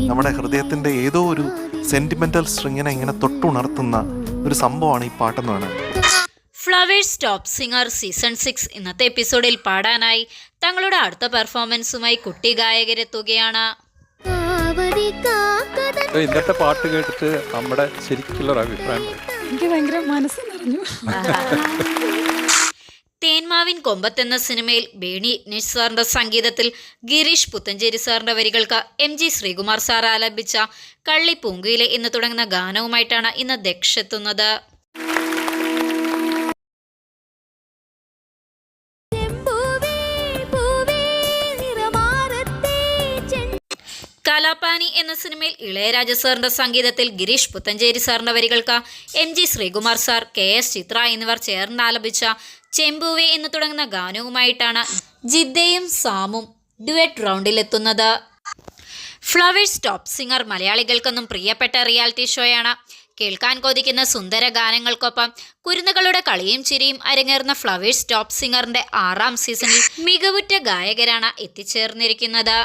നമ്മുടെ ഹൃദയത്തിന്റെ ഏതോ ഒരു സെന്റിമെന്റൽ സ്ട്രിങ്ങിനെ ഇങ്ങനെ തൊട്ടുണർത്തുന്ന ഒരു സംഭവമാണ് ഈ പാട്ടെന്ന് പറയുന്നത്. ഫ്ലവേഴ്സ് ടോപ്പ് സിംഗർ സീസൺ 6 ഇന്നത്തെ എപ്പിസോഡിൽ പാടാനായി തങ്ങളുടെ അടുത്ത പെർഫോമൻസുമായി കുട്ടി ഗായകരെത്തുകയാണ്. ഇന്നത്തെ പാട്ട് കേട്ടിട്ട് നമ്മുടെ ശരിക്കുള്ള അഭിപ്രായം എനിക്ക് ഭയങ്കര മനസ്സ് നിറഞ്ഞു. തേന്മാവിൻ കൊമ്പത്ത് എന്ന സിനിമയിൽ ബേണി ഇഗ്നേഷ് സാറിന്റെ സംഗീതത്തിൽ ഗിരീഷ് പുത്തഞ്ചേരി സാറിന്റെ വരികൾക്ക് MG ശ്രീകുമാർ സാർ ആലപിച്ച കള്ളി പൂങ്കുയിലെ എന്ന് തുടങ്ങുന്ന ഗാനവുമായിട്ടാണ് ഇന്ന് ദക്ഷ് എത്തുന്നത്. കലാപാനി എന്ന സിനിമയിൽ ഇളയരാജ സാറിന്റെ സംഗീതത്തിൽ ഗിരീഷ് പുത്തഞ്ചേരി സാറിന്റെ വരികൾക്ക് MG ശ്രീകുമാർ സാർ, KS ചിത്ര എന്നിവർ ചേർന്ന് ആലപിച്ച ചെമ്പൂവേ എന്ന് തുടങ്ങുന്ന ഗാനവുമായിട്ടാണ് ജിദ്ദയും സാമും ഡുവറ്റ് റൗണ്ടിലെത്തുന്നത്. ഫ്ലവേഴ്സ് ടോപ്പ് സിംഗർ മലയാളികൾക്കൊന്നും പ്രിയപ്പെട്ട റിയാലിറ്റി ഷോയാണ്. കേൾക്കാൻ കൊതിക്കുന്ന സുന്ദര ഗാനങ്ങൾക്കൊപ്പം കുരുന്നുകളുടെ കളിയും ചിരിയും അരങ്ങേറുന്ന ഫ്ലവേഴ്സ് ടോപ്പ് സിംഗറിന്റെ 6ാം സീസണിൽ മികവുറ്റ ഗായകരാണ് എത്തിച്ചേർന്നിരിക്കുന്നത്.